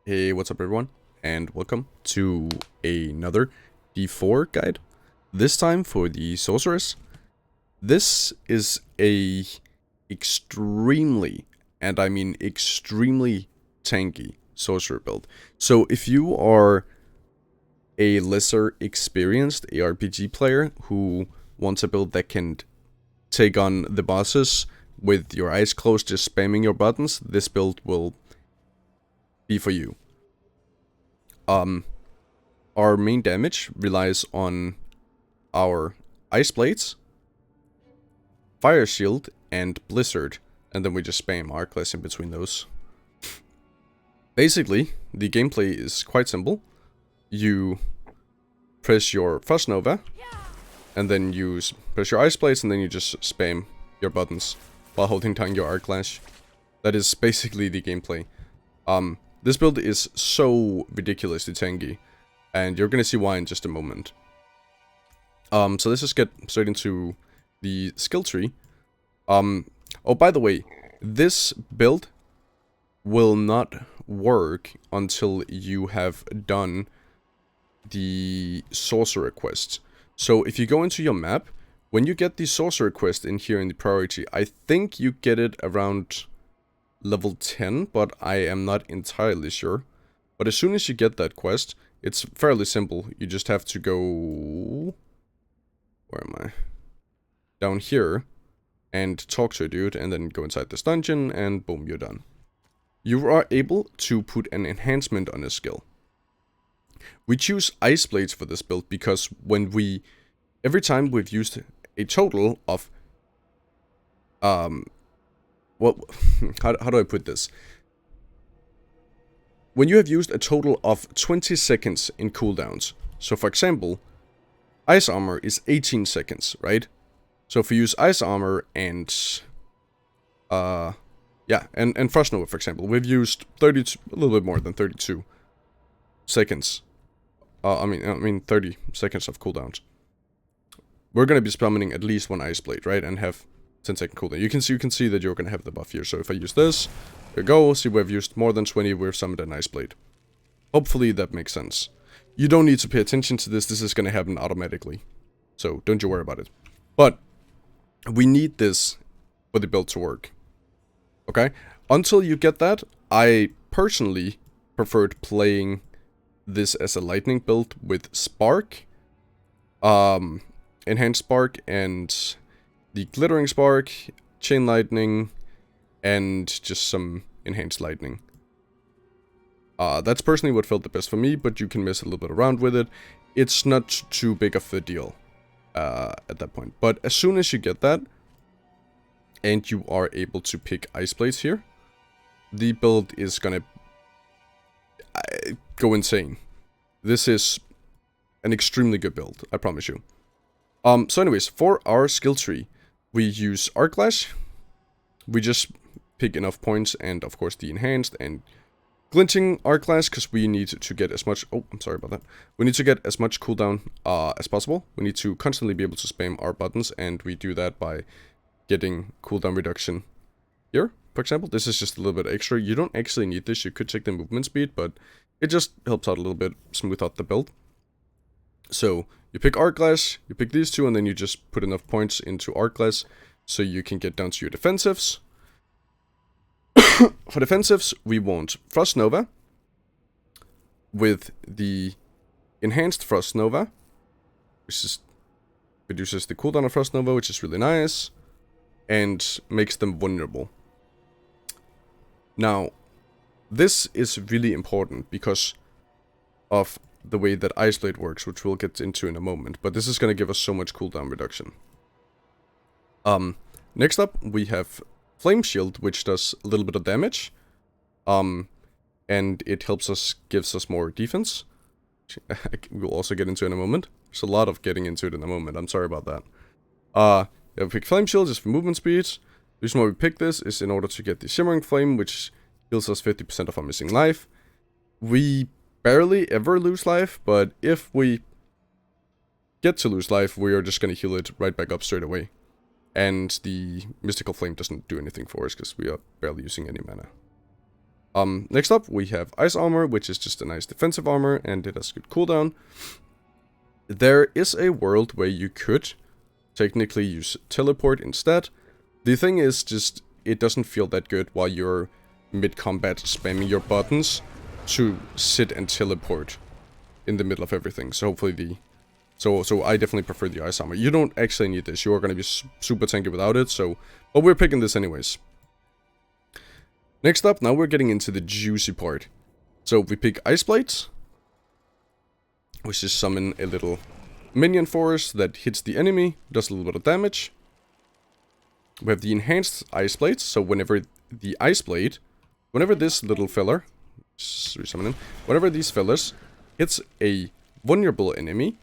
Hey, what's up everyone, and welcome to another D4 guide. This time for the Sorceress. This is a extremely, and I mean extremely tanky Sorcerer build. So if you are a lesser experienced ARPG player who wants a build that can take on the bosses with your eyes closed just spamming your buttons, this build will be for you. Our main damage relies on our Ice Blades, Fire Shield, and Blizzard, and then we just spam Arc Glass in between those. Basically, the gameplay is quite simple. You press your Frost Nova, and then you press your Ice Blades, and then you just spam your buttons while holding down your Arc Glass. That is basically the gameplay. This build is so ridiculously tanky, and you're gonna see why in just a moment. So let's just get straight into the skill tree. Oh, by the way, this build will not work until you have done the Sorcerer quest. So if you go into your map, when you get the Sorcerer quest in here in the priority, I think you get it around level 10, but I am not entirely sure. But as soon as you get that quest, it's fairly simple. You just have to go... Where am I? Down here, and talk to a dude, and then go inside this dungeon, and boom, you're done. You are able to put an enhancement on a skill. We choose Ice Blades for this build because every time we've used a total of, how do I put this? When you have used a total of 20 seconds in cooldowns, so for example, Ice Armor is 18 seconds, right? So if we use Ice Armor and, and Frost Nova, for example, we've used a little bit more than 32 seconds. I mean 30 seconds of cooldowns. We're gonna be spamming at least one Ice Blade, right? And have 10-second cooldown. You can see that you're gonna have the buff here. So if I use this, there we go. See, we've used more than 20. We've summoned an Ice Blade. Hopefully that makes sense. You don't need to pay attention to this. This is gonna happen automatically. So don't you worry about it. But we need this for the build to work. Okay? Until you get that, I personally preferred playing this as a lightning build with Spark, Enhanced Spark, and the Glittering Spark, Chain Lightning, and just some Enhanced Lightning. That's personally what felt the best for me, but you can mess a little bit around with it. It's not too big of a deal at that point. But as soon as you get that, and you are able to pick Ice Blades here, the build is gonna go insane. This is an extremely good build, I promise you. So anyways, for our skill tree, we use Arc Glass. We just pick enough points, and of course the enhanced and glinting Arc Glass, because we need to get as much... Oh, I'm sorry about that. We need to get as much cooldown as possible. We need to constantly be able to spam our buttons, and we do that by getting cooldown reduction here, for example. This is just a little bit extra. You don't actually need this. You could check the movement speed, but it just helps out a little bit, smooth out the build. So you pick Arc Glass, you pick these two, and then you just put enough points into Arc Glass so you can get down to your defensives. For defensives, we want Frost Nova with the Enhanced Frost Nova, which is reduces the cooldown of Frost Nova, which is really nice, and makes them vulnerable. Now, this is really important because of the way that Ice Blade works, which we'll get into in a moment, but this is going to give us so much cooldown reduction. Next up, we have Flame Shield, which does a little bit of damage, and it gives us more defense. We'll also get into in a moment. There's a lot of getting into it in a moment. I'm sorry about that. We pick Flame Shield just for movement speed. The reason why we pick this is in order to get the Shimmering Flame, which heals us 50% of our missing life. We barely ever lose life, but if we get to lose life, we are just going to heal it right back up straight away. And the Mystical Flame doesn't do anything for us because we are barely using any mana. Next up, we have Ice Armor, which is just a nice defensive armor, and it has good cooldown. There is a world where you could technically use Teleport instead. The thing is just, it doesn't feel that good while you're mid-combat spamming your buttons to sit and teleport in the middle of everything. So hopefully So I definitely prefer the Ice Armor. You don't actually need this. You are going to be super tanky without it, so... But we're picking this anyways. Next up, now we're getting into the juicy part. So we pick Ice Blades, which is summon a little minion force that hits the enemy, does a little bit of damage. We have the Enhanced Ice Blades, so whenever the Ice Blade... Whenever this little filler... Resummon him. Whenever these fillers hits a vulnerable enemy...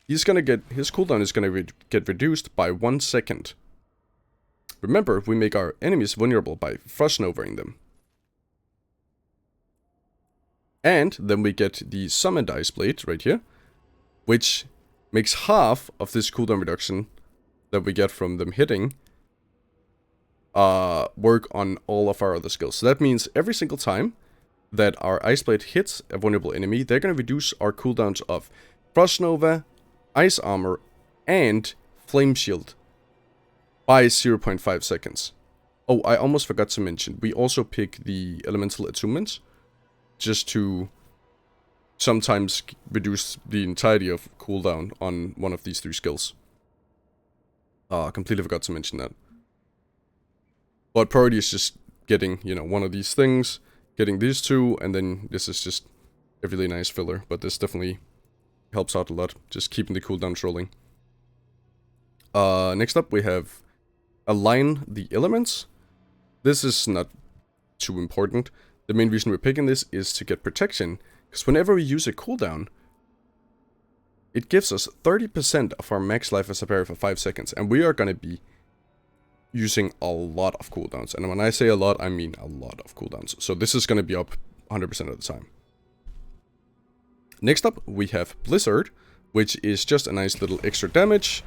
his cooldown is gonna get reduced by 1 second. Remember, we make our enemies vulnerable by Frost Novaing them. And then we get the Summoned Ice Blade right here, which makes half of this cooldown reduction that we get from them hitting work on all of our other skills. So that means every single time that our Ice Blade hits a vulnerable enemy, they're gonna reduce our cooldowns of Frost Nova, Ice Armor, and Flame Shield by 0.5 seconds. Oh, I almost forgot to mention, we also pick the Elemental Attunements, just to sometimes reduce the entirety of cooldown on one of these 3 skills. Completely forgot to mention that. But priority is just getting, you know, one of these things, getting these 2, and then this is just a really nice filler, but this definitely helps out a lot, just keeping the cooldowns rolling. Next up we have Align the Elements. This is not too important. The main reason we're picking this is to get protection, because whenever we use a cooldown, it gives us 30% of our max life as a parry for 5 seconds, and we are going to be using a lot of cooldowns. And when I say a lot, I mean a lot of cooldowns. So this is going to be up 100% of the time. Next up, we have Blizzard, which is just a nice little extra damage.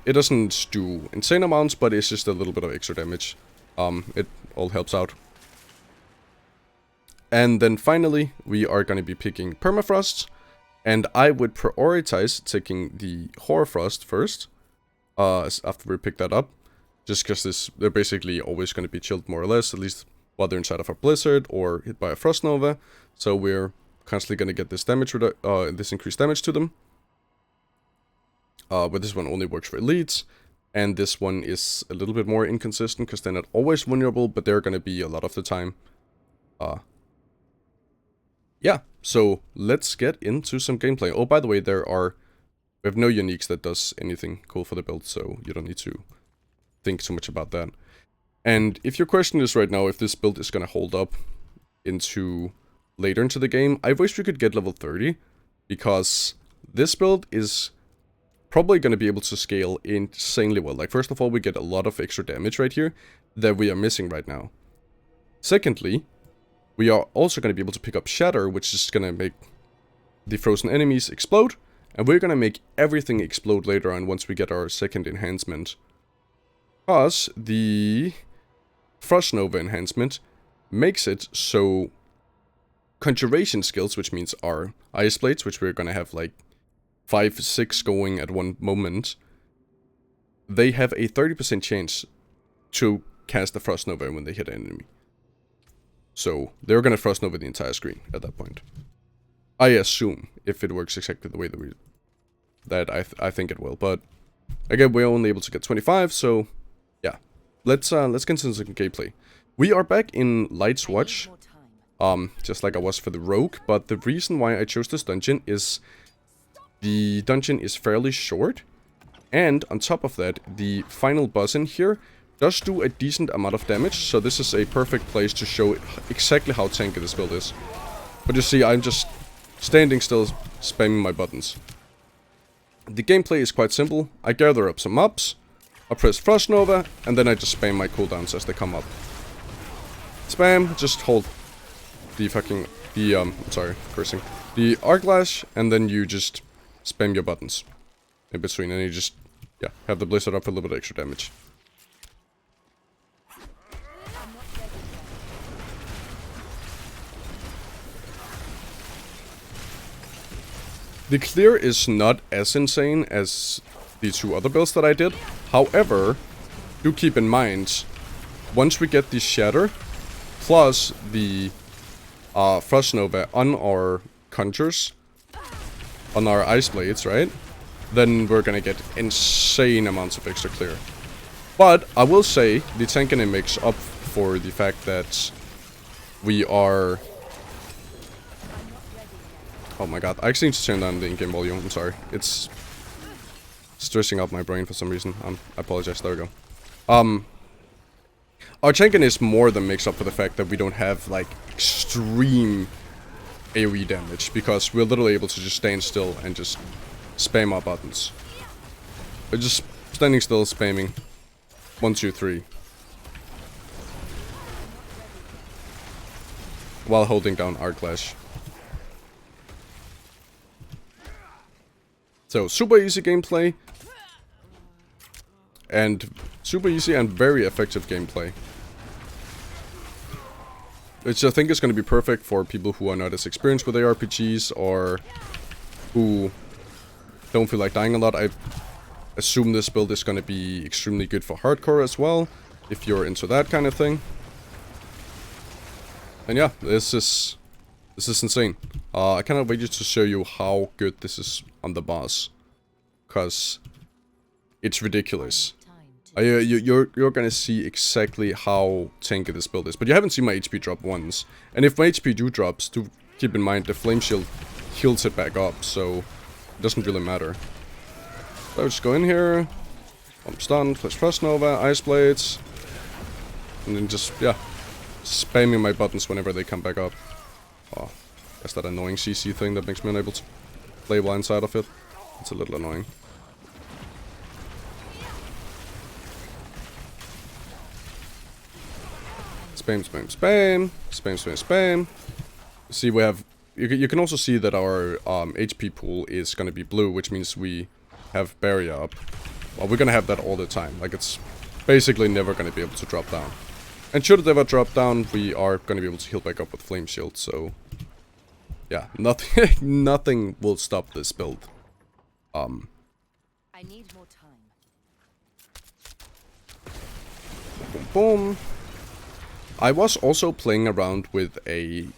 It doesn't do insane amounts, but it's just a little bit of extra damage. It all helps out. And then finally, we are going to be picking Permafrost. And I would prioritize taking the Hoarfrost first, after we pick that up. Just because they're basically always going to be chilled more or less, at least while they're inside of a Blizzard or hit by a Frost Nova. So we're constantly going to get this damage, this increased damage to them. But this one only works for elites, and this one is a little bit more inconsistent because they're not always vulnerable, but they're going to be a lot of the time. Yeah, so let's get into some gameplay. Oh, by the way, we have no uniques that does anything cool for the build, so you don't need to think too much about that. And if your question is right now if this build is going to hold up into later into the game, I wish we could get level 30, because this build is probably going to be able to scale insanely well. Like, first of all, we get a lot of extra damage right here that we are missing right now. Secondly, we are also going to be able to pick up Shatter, which is going to make the frozen enemies explode, and we're going to make everything explode later on once we get our second enhancement. Because the Frost Nova enhancement makes it so Conjuration skills, which means our Ice Blades, which we're going to have like 5, 6 going at one moment, they have a 30% chance to cast the Frost Nova when they hit an enemy. So they're going to Frost Nova the entire screen at that point. I assume, if it works exactly the way that I think it will. But again, we're only able to get 25, so yeah. Let's get into some gameplay. We are back in Light's Watch, just like I was for the Rogue, but the reason why I chose this dungeon is the dungeon is fairly short, and on top of that, the final boss in here does do a decent amount of damage, so this is a perfect place to show exactly how tanky this build is. But you see, I'm just standing still, spamming my buttons. The gameplay is quite simple. I gather up some mobs, I press Frost Nova, and then I just spam my cooldowns as they come up. Spam, just hold the fucking, sorry, cursing. The Arclash, and then you just spam your buttons in between, and you just, yeah, have the Blizzard up for a little bit of extra damage. The clear is not as insane as the 2 other builds that I did. However, do keep in mind, once we get the Shatter, plus the Frost Nova on our Conjures, on our Ice Blades, right? Then we're gonna get insane amounts of extra clear. But I will say, the Tankane makes up for the fact that we are... Oh my god, I actually need to turn down the in-game volume, I'm sorry. It's stressing out my brain for some reason. I apologize, there we go. Our Tankane is more than makes up for the fact that we don't have, like, extreme AoE damage, because we're literally able to just stand still and just spam our buttons. We're just standing still, spamming 1, 2, 3. While holding down our Clash. So, super easy gameplay. And super easy and very effective gameplay. Which I think is going to be perfect for people who are not as experienced with ARPGs or who don't feel like dying a lot. I assume this build is going to be extremely good for hardcore as well, if you're into that kind of thing. And yeah, this is insane. I cannot wait to show you how good this is on the boss, because it's ridiculous. You're gonna see exactly how tanky this build is. But you haven't seen my HP drop once. And if my HP drops, do keep in mind the Flame Shield heals it back up, so it doesn't really matter. So just go in here, I'm stunned, plus Frost Nova, Ice Blades, and then just, yeah, spamming my buttons whenever they come back up. Oh, that's that annoying CC thing that makes me unable to play while inside of it. It's a little annoying. Spam, spam, spam. Spam, spam, spam. See, we have... You can also see that our HP pool is going to be blue, which means we have barrier up. Well, we're going to have that all the time. Like, it's basically never going to be able to drop down. And should it ever drop down, we are going to be able to heal back up with Flame Shield, so... Yeah, nothing, nothing will stop this build. I need more time. Boom, boom. I was also playing around with a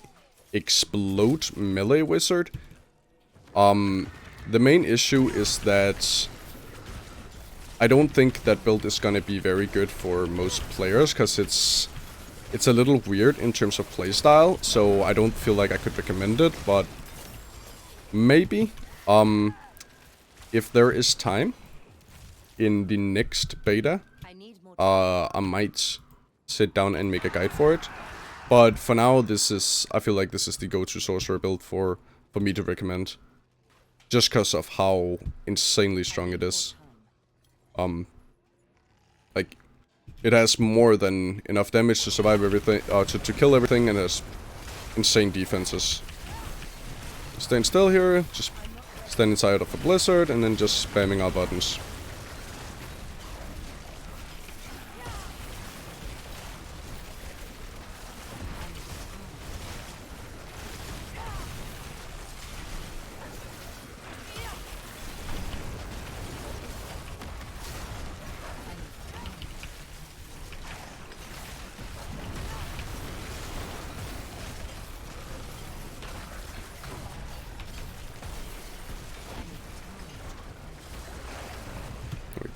Explode melee wizard. The main issue is that I don't think that build is gonna be very good for most players, because it's a little weird in terms of playstyle, so I don't feel like I could recommend it, but maybe, if there is time in the next beta, I might sit down and make a guide for it. But for now, I feel like this is the go-to sorcerer build for me to recommend. Just because of how insanely strong it is. Like, it has more than enough damage to survive everything, to kill everything, and has insane defenses. Stand still here, just stand inside of a blizzard, and then just spamming our buttons.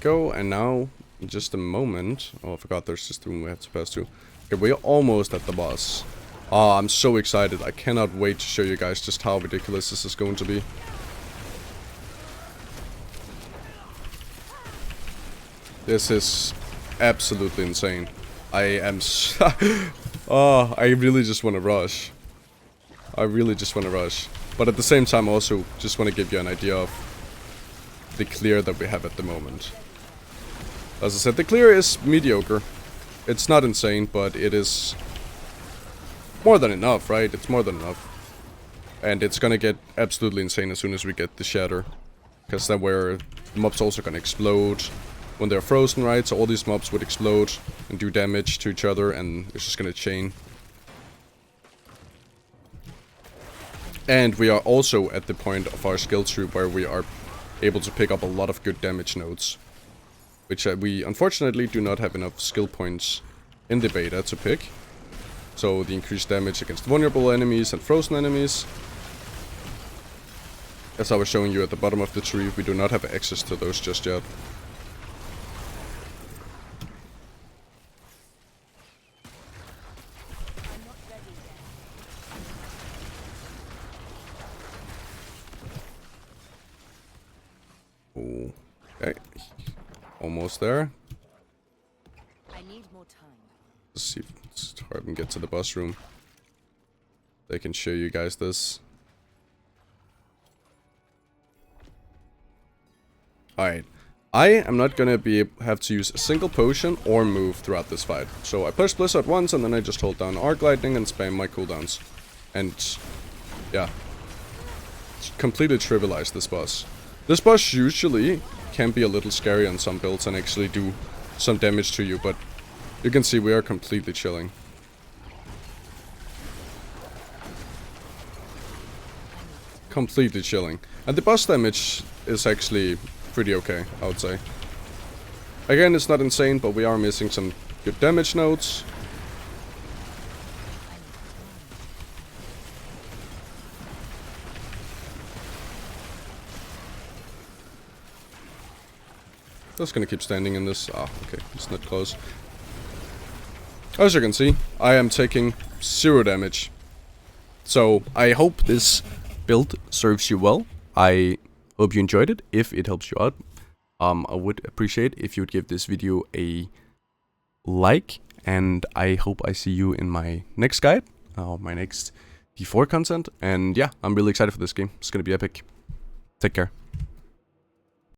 Go, and now, in just a moment... Oh, I forgot there's this room we have to pass through. Okay, we're almost at the boss. Oh, I'm so excited. I cannot wait to show you guys just how ridiculous this is going to be. This is absolutely insane. I am oh, I really just want to rush. I really just want to rush. But at the same time, I also just want to give you an idea of the clear that we have at the moment. As I said, the clear is mediocre. It's not insane, but it is more than enough, right? It's more than enough. And it's gonna get absolutely insane as soon as we get the Shatter. Because then where mobs also gonna explode when they're frozen, right? So all these mobs would explode and do damage to each other, and it's just gonna chain. And we are also at the point of our skill tree where we are able to pick up a lot of good damage nodes. Which we unfortunately do not have enough skill points in the beta to pick. So the increased damage against vulnerable enemies and frozen enemies. As I was showing you at the bottom of the tree, we do not have access to those just yet. Okay. Almost there. I need more time. Let's see if I can get to the boss room. They can show you guys this. Alright. I am not gonna have to use a single potion or move throughout this fight. So I push Blizzard once and then I just hold down Arc Lightning and spam my cooldowns. And yeah. Completely trivialize this boss. This boss usually can be a little scary on some builds and actually do some damage to you, but you can see we are completely chilling. Completely chilling. And the boss damage is actually pretty okay, I would say. Again, it's not insane, but we are missing some good damage nodes. Just gonna keep standing in this. Ah, okay, it's not close. As you can see, I am taking 0 damage. So, I hope this build serves you well. I hope you enjoyed it. If it helps you out, I would appreciate if you would give this video a like. And I hope I see you in my next guide, my next D4 content. And yeah, I'm really excited for this game. It's gonna be epic. Take care.